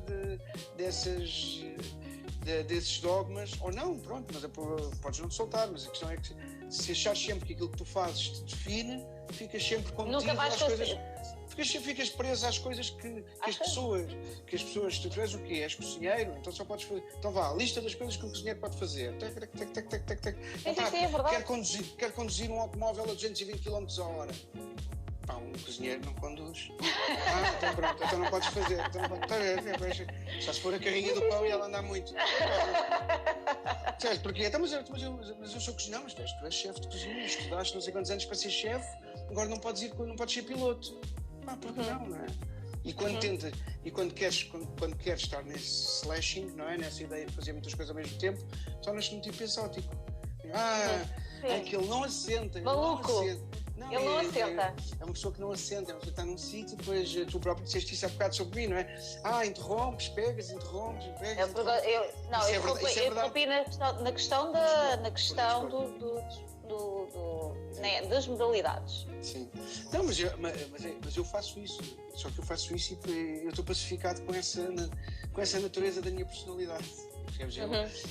desses dogmas, ou não, pronto, mas podes não te soltar, mas a questão é que se achares sempre que aquilo que tu fazes te define, ficas sempre contido às coisas, ficas preso às coisas que as pessoas, tu és o quê? És cozinheiro, então só podes fazer, então vá, a lista das coisas que o cozinheiro pode fazer, quer conduzir um automóvel a 220 km a hora. Pá, um cozinheiro não conduz. Então pronto, então não podes fazer. Então não podes, só se for a carrinha do pão e ela andar muito. Certo, porque mas eu sou cozinheiro, mas tu és chefe de cozinha, estudaste não sei quantos anos para ser chefe, agora não podes ser piloto. Porque não é? E quando queres estar nesse slashing, não é? Nessa ideia de fazer muitas coisas ao mesmo tempo, tornas-te um tipo exótico. Aquele não assenta. Maluco! Não, ele não assenta. É uma pessoa que não assenta, é uma pessoa que está num sítio, depois tu próprio disseste isso há bocado sobre mim, não é? Interrompes, pegas. Eu interrompi na questão das modalidades. Sim. Não, mas eu faço isso. Só que eu faço isso e eu estou pacificado com essa natureza da minha personalidade.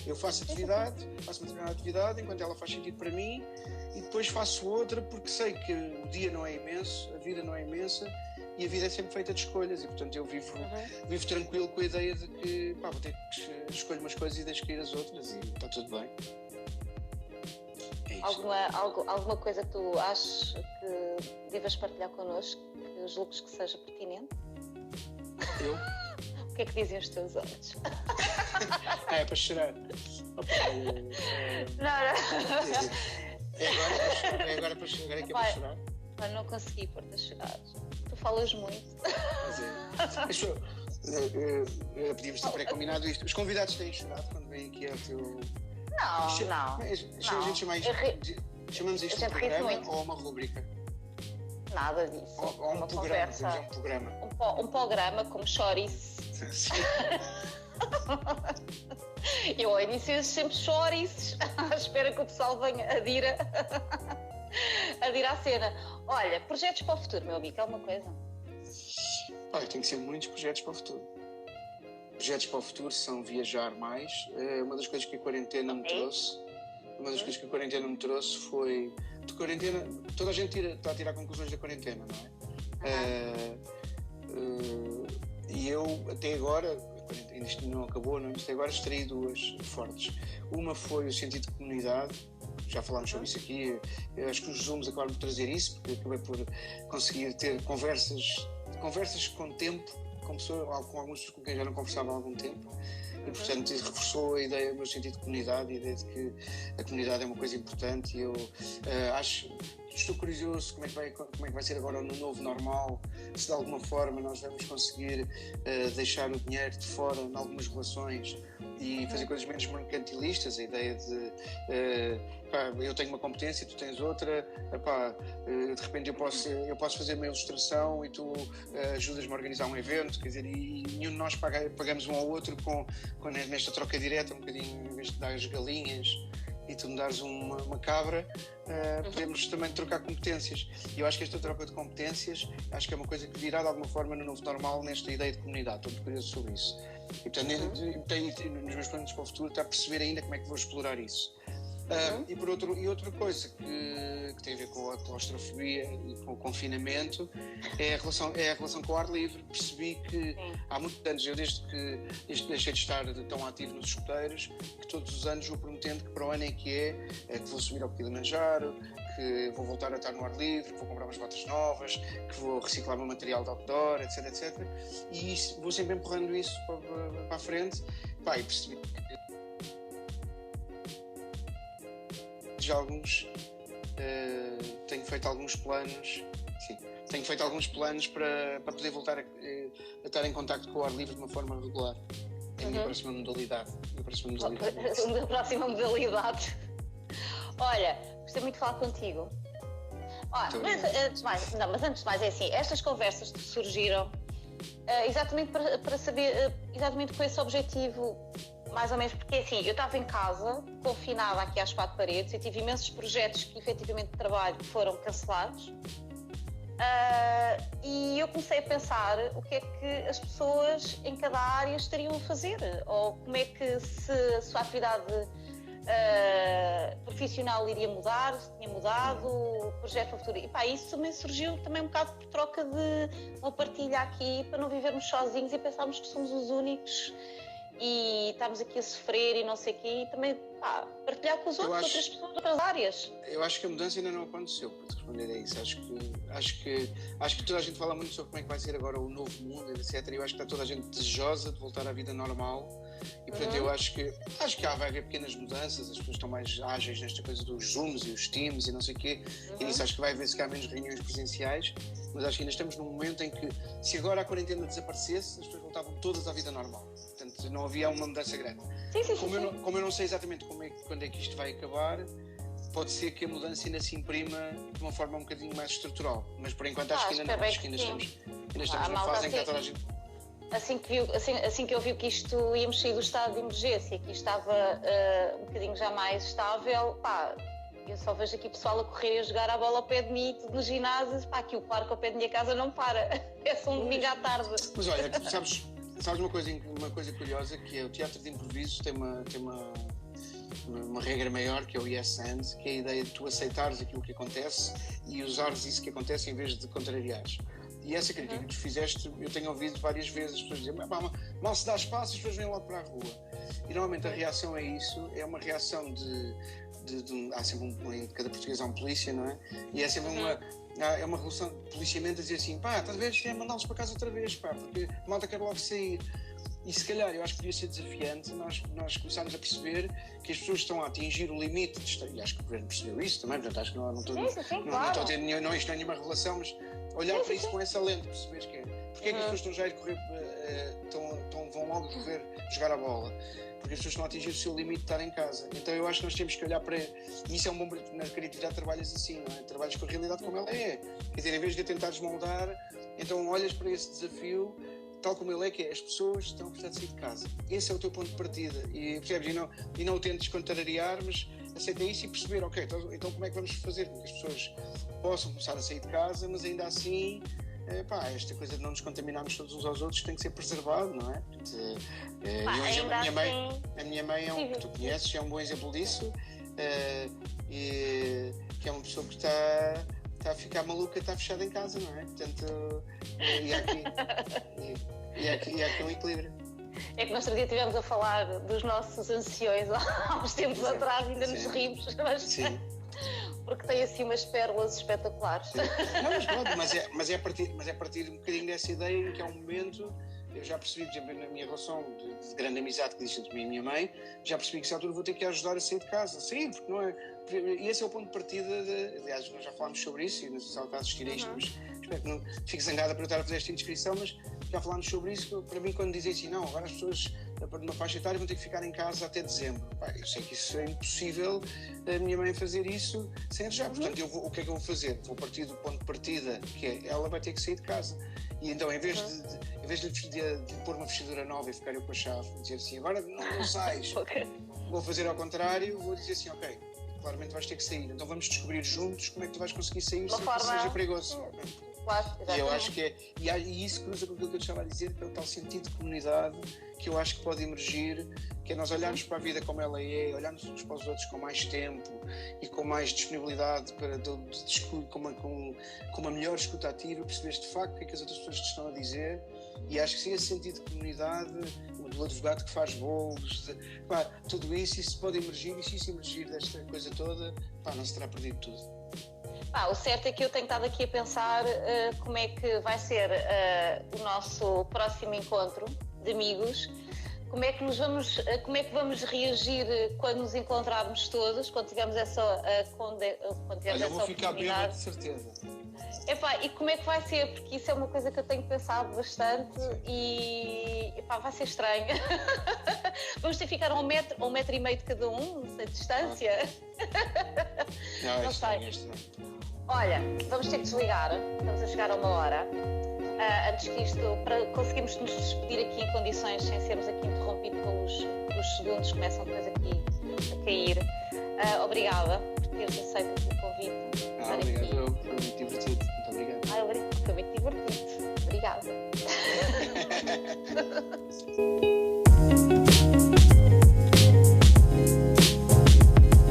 Eu faço uma determinada atividade enquanto ela faz sentido para mim e depois faço outra porque sei que o dia não é imenso, a vida não é imensa e a vida é sempre feita de escolhas e portanto eu vivo tranquilo com a ideia de que vou ter que escolher umas coisas e deixo cair as outras e está tudo bem. Alguma coisa que tu achas que devas partilhar connosco, que julgues que seja pertinente? Eu? O que é que dizem os teus olhos? É para chorar. Não. É agora para chorar, é que é para chorar. Mas não consegui pôr-te a chorar. Tu falas muito. Podíamos ter pré-combinado isto. Os convidados têm chorado quando vêm aqui ao teu... Não. Chamamos isto de um programa ou uma rúbrica? Nada disso. Ou um programa. Um programa como chourice. Eu ao início sempre chourices. Espero que o pessoal venha adira à cena. Olha, projetos para o futuro, meu amigo, alguma coisa? Olha, tem que ser muitos projetos para o futuro. Projetos para o futuro são viajar mais. Uma das coisas que a quarentena me trouxe. Foi de quarentena. Toda a gente está a tirar conclusões da quarentena, não é? E eu até agora, isto não acabou, não? Até agora extraí duas fortes. Uma foi o sentido de comunidade. Já falámos sobre isso aqui. Eu acho que os Zooms acabaram de trazer isso, porque acabei por conseguir ter conversas com tempo, com algumas pessoas com quem já não conversava há algum tempo. E, portanto, isso reforçou a ideia, o meu sentido de comunidade, a ideia de que a comunidade é uma coisa importante. E eu estou curioso como é que vai ser agora no novo normal, se de alguma forma nós vamos conseguir deixar o dinheiro de fora em algumas relações e fazer coisas menos mercantilistas, a ideia de eu tenho uma competência, tu tens outra, de repente eu posso fazer uma ilustração e tu ajudas-me a organizar um evento, quer dizer, e nenhum de nós pagamos um ao outro nesta troca direta, um bocadinho, em vez de dar as galinhas e tu me dares uma cabra, podemos também trocar competências. E eu acho que esta troca de competências, acho que é uma coisa que virá de alguma forma no novo normal nesta ideia de comunidade. Estou muito curioso sobre isso. E portanto, nos meus planos para o futuro está a perceber ainda como é que vou explorar isso. E outra coisa que tem a ver com a claustrofobia e com o confinamento é a relação com o ar livre. Percebi que há muitos anos, eu desde que deixei de estar tão ativo nos escuteiros, que todos os anos vou prometendo que para o ano é que vou subir ao Kilimanjaro, que vou voltar a estar no ar livre, que vou comprar umas botas novas, que vou reciclar o meu material de outdoor, etc. E vou sempre empurrando isso para a frente. E percebi que tenho feito alguns planos para poder voltar a estar em contacto com o ar livre de uma forma regular. É a minha próxima modalidade. A próxima modalidade. Olha, gostei muito de falar contigo. Mas antes de mais é assim, estas conversas surgiram exatamente para saber, exatamente com esse objetivo, mais ou menos, porque assim, eu estava em casa, confinada aqui às 4 paredes, e tive imensos projetos que efetivamente de trabalho foram cancelados. E eu comecei a pensar o que é que as pessoas em cada área estariam a fazer, ou como é que se a sua atividade profissional iria mudar, se tinha mudado, o projeto futuro. E isso também surgiu também um bocado por troca de uma partilha aqui, para não vivermos sozinhos e pensarmos que somos os únicos e estamos aqui a sofrer e não sei o quê, e também partilhar com os outras pessoas de outras áreas. Eu acho que a mudança ainda não aconteceu, para te responder a isso. Acho que toda a gente fala muito sobre como é que vai ser agora o novo mundo, etc. E eu acho que está toda a gente desejosa de voltar à vida normal. E portanto eu acho que vai haver pequenas mudanças, as pessoas estão mais ágeis nesta coisa dos Zooms e os Teams e não sei o quê, e nisso acho que vai haver se calhar menos reuniões presenciais, mas acho que ainda estamos num momento em que, se agora a quarentena desaparecesse, as pessoas voltavam todas à vida normal. Portanto, não havia uma mudança grande. Como eu não sei exatamente quando é que isto vai acabar, pode ser que a mudança ainda se imprima de uma forma um bocadinho mais estrutural, mas por enquanto acho que ainda não, acho que ainda estamos na fase em que toda a gente... Assim que eu vi que isto íamos sair do estado de emergência, que isto estava um bocadinho já mais estável, eu só vejo aqui pessoal a correr e a jogar a bola ao pé de mim, tudo nos ginásios, que o parque ao pé da minha casa não para, é só um domingo à tarde. Mas olha, sabes uma coisa curiosa, que é o teatro de improviso tem uma regra maior, que é o yes and, que é a ideia de tu aceitares aquilo que acontece e usares isso que acontece em vez de contrariares. E essa crítica que tu fizeste, eu tenho ouvido várias vezes as pessoas dizerem, mal se dá espaço, as pessoas vêm logo para a rua. E normalmente a reação a isso é uma reação há sempre em cada português há um polícia, não é? E é sempre uma relação de policiamento a dizer assim, estás a ver, isto é mandá-los para casa outra vez, porque a malta quer logo sair. E se calhar eu acho que podia ser desafiante nós começarmos a perceber que as pessoas estão a atingir o limite e acho que o governo percebeu isso também, portanto acho que não estou a ter nenhuma revelação, mas olhar para isso com essa lente, perceber que porque é que as pessoas estão já a ir correr, vão logo correr jogar a bola, porque as pessoas estão a atingir o seu limite de estar em casa. Então eu acho que nós temos que olhar para, e isso é um bom, na criatividade trabalhas assim, não é? Trabalhas com a realidade como ela é, quer dizer, em vez de a tentares moldar, então olhas para esse desafio tal como ele é, que é, as pessoas estão a precisar de sair de casa. Esse é o teu ponto de partida. E percebes? E não o tentes contrariar, mas aceita isso e perceber, ok, então como é que vamos fazer com que as pessoas possam começar a sair de casa, mas ainda assim, esta coisa de não nos contaminarmos todos uns aos outros tem que ser preservado, não é? A minha mãe é que tu conheces, é um bom exemplo disso, e que é uma pessoa que está a ficar maluca, está fechada em casa, não é? Portanto, e há aqui um equilíbrio. É que nós outro dia estivemos a falar dos nossos anciões há uns tempos atrás, ainda nos rimos, porque tem assim umas pérolas espetaculares. Não, mas é a partir um bocadinho dessa ideia em que há um momento, eu já percebi, por exemplo, na minha relação de grande amizade que existe entre mim e minha mãe, já percebi que nessa altura vou ter que ajudar a sair de casa, porque não é. E esse é o ponto de partida, aliás, nós já falámos sobre isso, e não sei se ela está a assistir a isto, mas espero que não fique zangada por eu estar a fazer esta indiscrição, mas já falámos sobre isso. Para mim, quando dizem assim, não, agora as pessoas numa faixa etária vão ter que ficar em casa até dezembro. Eu sei que isso é impossível, a minha mãe fazer isso sem já. Portanto, o que é que eu vou fazer? Vou partir do ponto de partida, que é, ela vai ter que sair de casa. E então, em vez de pôr uma fechadura nova e ficar eu com a chave, dizer assim, agora não sais, vou fazer ao contrário, vou dizer assim, ok, claramente vais ter que sair, então vamos descobrir juntos como é que tu vais conseguir sair sem que seja perigoso. Claro, e eu acho que e isso cruza com aquilo que eu te estava a dizer, que é o tal sentido de comunidade que eu acho que pode emergir, que é nós olharmos para a vida como ela é, olharmos uns para os outros com mais tempo e com mais disponibilidade para com uma melhor escuta ativa, perceberes de facto o que é que as outras pessoas te estão a dizer, e acho que sim, esse sentido de comunidade, o do advogado que faz bolos, tudo isso pode emergir, e se isso emergir desta coisa toda, não se terá perdido tudo. O certo é que eu tenho estado aqui a pensar como é que vai ser o nosso próximo encontro de amigos, como é que vamos reagir quando nos encontrarmos todos, quando tivermos essa oportunidade. Olha, eu vou ficar bêbado de certeza. Epá, e como é que vai ser? Porque isso é uma coisa que eu tenho pensado bastante e epá, vai ser estranho. Vamos ter que ficar a 1,5 metro de cada um, sem distância. Não, Não sei. é estranho. Olha, vamos ter que desligar, estamos a chegar a 1 hora. Antes que isto, para conseguirmos nos despedir aqui em condições sem sermos aqui interrompidos pelos segundos que começam depois aqui a cair. Obrigada por teres aceito aqui o convite. Obrigado, foi muito divertido. Muito obrigado. Foi muito divertido. Obrigada.